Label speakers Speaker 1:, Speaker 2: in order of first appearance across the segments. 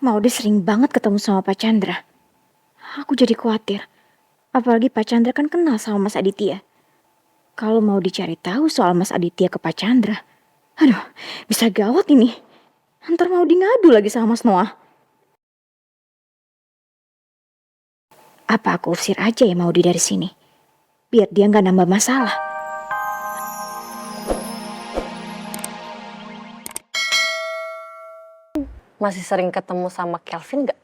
Speaker 1: Maudy sering banget ketemu sama Pak Chandra. Aku jadi khawatir. Apalagi Pak Chandra kan kenal sama Mas Aditya. Kalau mau dicari tahu soal Mas Aditya ke Pak Chandra, aduh, bisa gawat ini. Ntar Maudy ngadu lagi sama Mas Noah. Apa aku usir aja ya Maudy dari sini? Biar dia nggak nambah masalah.
Speaker 2: Masih sering ketemu sama Kelvin nggak?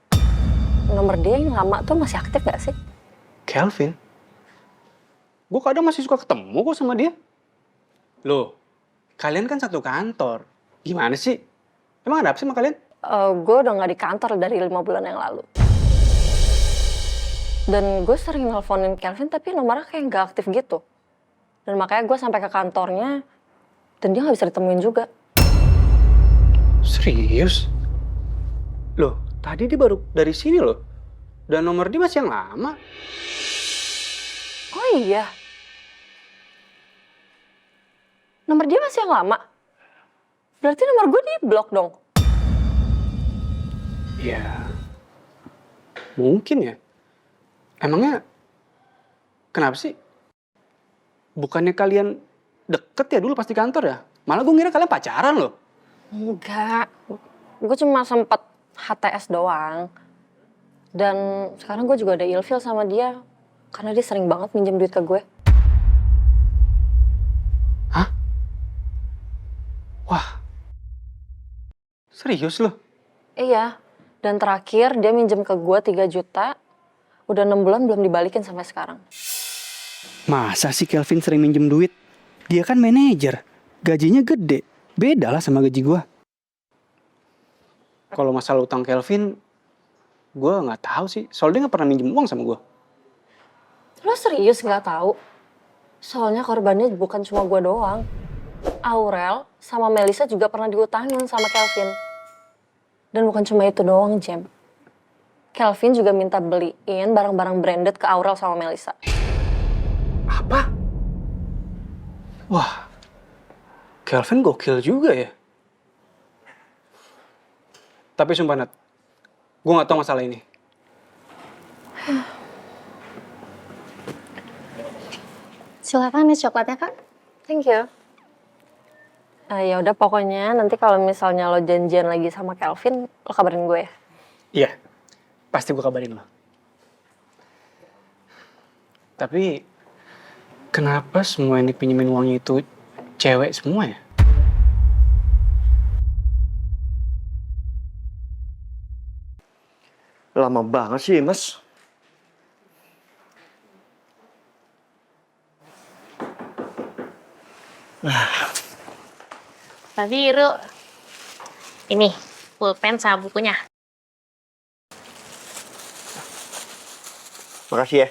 Speaker 2: Nomor dia yang lama tuh masih aktif nggak sih?
Speaker 3: Kelvin? Gue kadang masih suka ketemu kok sama dia. Loh, kalian kan satu kantor. Gimana sih? Emang ada apa sih sama kalian?
Speaker 2: Gue udah nggak di kantor dari 5 bulan yang lalu. Dan gue sering nelfonin Kelvin tapi nomornya kayak nggak aktif gitu. Dan makanya gue sampai ke kantornya dan dia nggak bisa ditemuin juga.
Speaker 3: Serius? Loh, tadi dia baru dari sini loh. Dan nomor dia masih yang lama.
Speaker 2: Oh iya? Nomor dia masih yang lama? Berarti nomor gue di blok dong?
Speaker 3: Ya, mungkin ya. Emangnya kenapa sih? Bukannya kalian deket ya dulu pas di kantor ya? Malah gue ngira kalian pacaran loh.
Speaker 2: Enggak. Gue cuma sempet HTS doang. Dan sekarang gue juga ada ilfil sama dia. Karena dia sering banget minjem duit ke gue.
Speaker 3: Hah? Wah, serius loh?
Speaker 2: Iya. Dan terakhir dia minjem ke gue 3 juta. Udah 6 bulan belum dibalikin sampai sekarang.
Speaker 3: Masa sih Kelvin sering minjem duit? Dia kan manajer, gajinya gede. Beda lah sama gaji gue. Kalau masalah utang Kelvin, gue nggak tahu sih. Soalnya dia nggak pernah minjem uang sama gue.
Speaker 2: Lo serius nggak tahu? Soalnya korbannya bukan cuma gue doang. Aurel sama Melisa juga pernah diutangin sama Kelvin. Dan bukan cuma itu doang, Jem. Kelvin juga minta beliin barang-barang branded ke Aurel sama Melisa.
Speaker 3: Apa? Wah, Kelvin gokil juga ya. Tapi sumpah Nat, gue nggak tahu masalah ini.
Speaker 4: Silakan nih coklatnya, Kak.
Speaker 2: Thank you. Ya udah pokoknya nanti kalau misalnya lo janjian lagi sama Kelvin, lo kabarin gue ya.
Speaker 3: Iya, pasti gue kabarin lo. Tapi kenapa semua yang dipinjemin uangnya itu cewek semua ya?
Speaker 5: Lama banget sih, Mas.
Speaker 4: Pak Biru. Ini, pulpen sama bukunya.
Speaker 5: Makasih ya.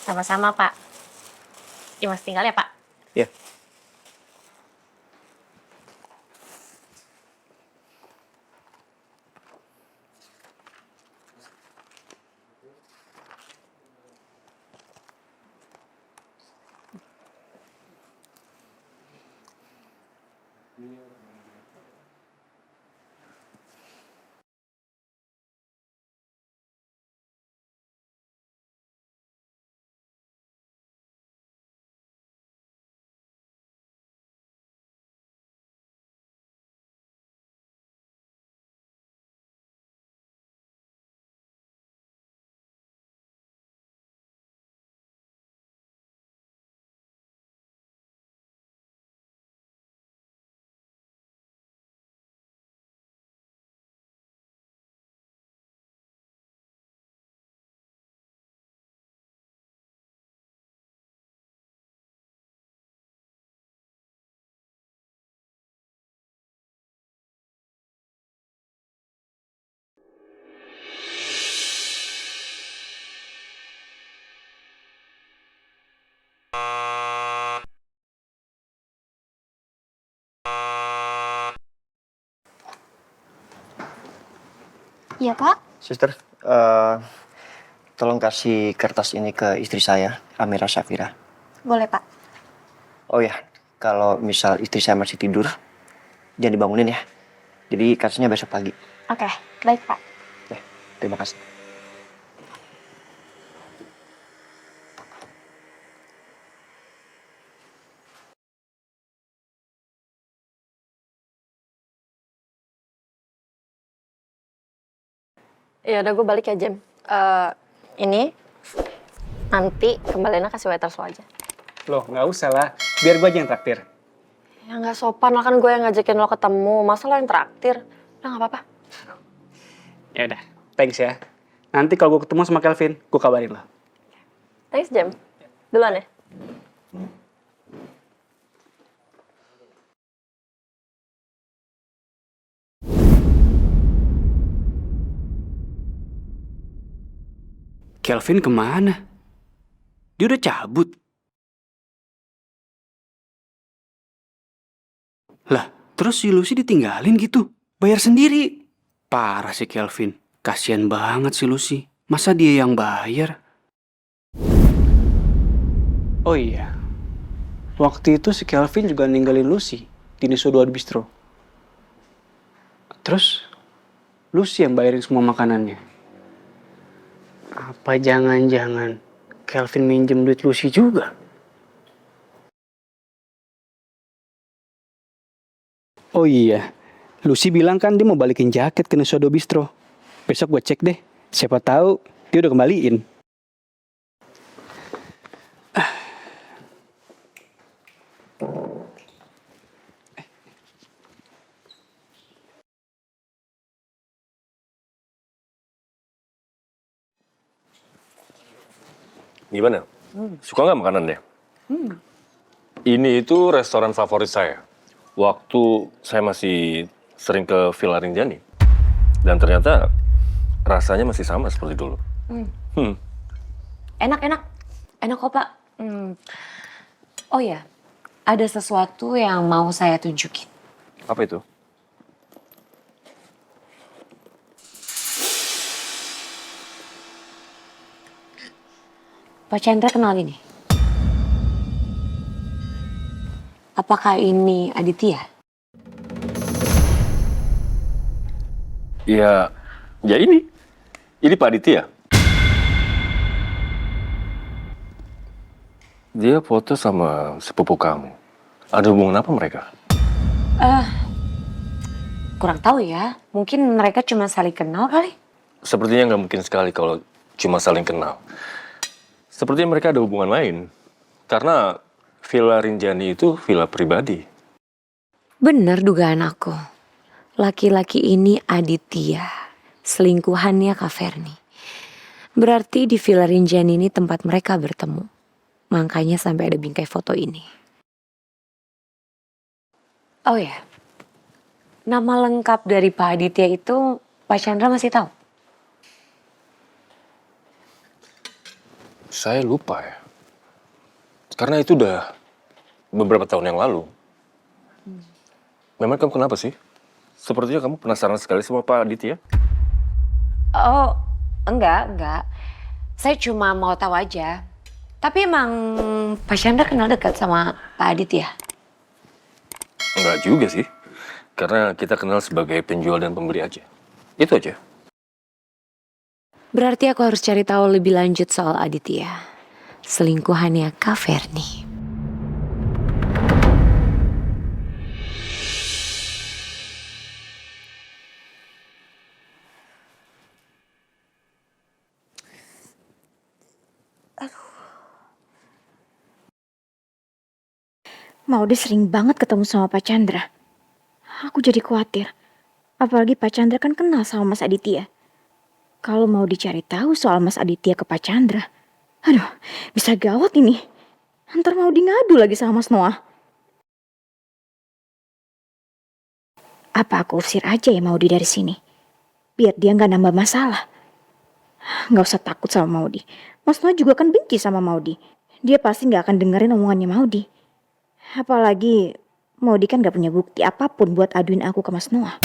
Speaker 4: Sama-sama, Pak. Mas tinggal ya, Pak?
Speaker 5: Ya.
Speaker 4: Iya, Pak.
Speaker 5: Sister, tolong kasih kertas ini ke istri saya, Amira Safira.
Speaker 4: Boleh, Pak.
Speaker 5: Oh ya, kalau misal istri saya masih tidur, jangan dibangunin ya. Jadi kasihnya besok pagi.
Speaker 4: Oke, baik Pak.
Speaker 5: Terima kasih.
Speaker 2: Ya udah gue balik ya Jem. Ini nanti kembaliannya kasih waiters lo aja.
Speaker 3: Loh, nggak usah lah. Biar gue aja yang traktir.
Speaker 2: Ya nggak sopan lah, kan gue yang ngajakin lo ketemu. Masa lo yang traktir? Udah nggak apa-apa.
Speaker 3: Ya udah, thanks ya. Nanti kalau gue ketemu sama Kelvin, gue kabarin lo.
Speaker 2: Thanks Jem. Duluan ya.
Speaker 3: Kelvin kemana? Dia udah cabut. Lah, terus si Lucy ditinggalin gitu? Bayar sendiri. Parah si Kelvin. Kasian banget si Lucy. Masa dia yang bayar? Oh iya. Waktu itu si Kelvin juga ninggalin Lucy di Nusa Dua Bistro. Terus Lucy yang bayarin semua makanannya. Apa jangan-jangan Kelvin minjem duit Lucy juga? Oh iya, Lucy bilang kan dia mau balikin jaket ke Nusa Dua Bistro. Besok gue cek deh, siapa tahu dia udah kembaliin.
Speaker 6: Gimana? Suka nggak makanannya? Ini itu restoran favorit saya. Waktu saya masih sering ke Villa Rinjani. Dan ternyata rasanya masih sama seperti dulu.
Speaker 7: Enak. Enak kok, Pak. Oh ya, ada sesuatu yang mau saya tunjukin.
Speaker 6: Apa itu?
Speaker 7: Pak Chandra kenal ini? Apakah ini Aditya?
Speaker 6: Ya ini. Ini Pak Aditya. Dia foto sama sepupu kamu. Ada hubungan apa mereka?
Speaker 7: Kurang tahu ya. Mungkin mereka cuma saling kenal kali.
Speaker 6: Sepertinya nggak mungkin sekali kalau cuma saling kenal. Sepertinya mereka ada hubungan lain. Karena Villa Rinjani itu villa pribadi.
Speaker 7: Bener dugaan aku. Laki-laki ini Aditya. Selingkuhannya Kak Ferni. Berarti di Villa Rinjani ini tempat mereka bertemu. Makanya sampai ada bingkai foto ini. Oh ya. Nama lengkap dari Pak Aditya itu Pak Chandra masih tahu?
Speaker 6: Saya lupa ya. Karena itu udah beberapa tahun yang lalu. Memang kamu kenapa sih? Sepertinya kamu penasaran sekali sama Pak Aditya.
Speaker 7: Oh, enggak. Saya cuma mau tahu aja. Tapi emang Pak Chandra kenal dekat sama Pak Aditya?
Speaker 6: Enggak juga sih. Karena kita kenal sebagai penjual dan pembeli aja. Itu aja.
Speaker 7: Berarti aku harus cari tahu lebih lanjut soal Aditya. Selingkuhannya Kak Ferni.
Speaker 1: Maudy sering banget ketemu sama Pak Chandra. Aku jadi khawatir. Apalagi Pak Chandra kan kenal sama Mas Aditya. Kalau mau dicari tahu soal Mas Aditya ke Pak Chandra, aduh, bisa gawat ini. Ntar Maudy ngadu lagi sama Mas Noah. Apa aku usir aja ya Maudy dari sini? Biar dia nggak nambah masalah. Nggak usah takut sama Maudy. Mas Noah juga kan benci sama Maudy. Dia pasti nggak akan dengerin omongannya Maudy. Apalagi Maudy kan gak punya bukti apapun buat aduin aku ke Mas Noah.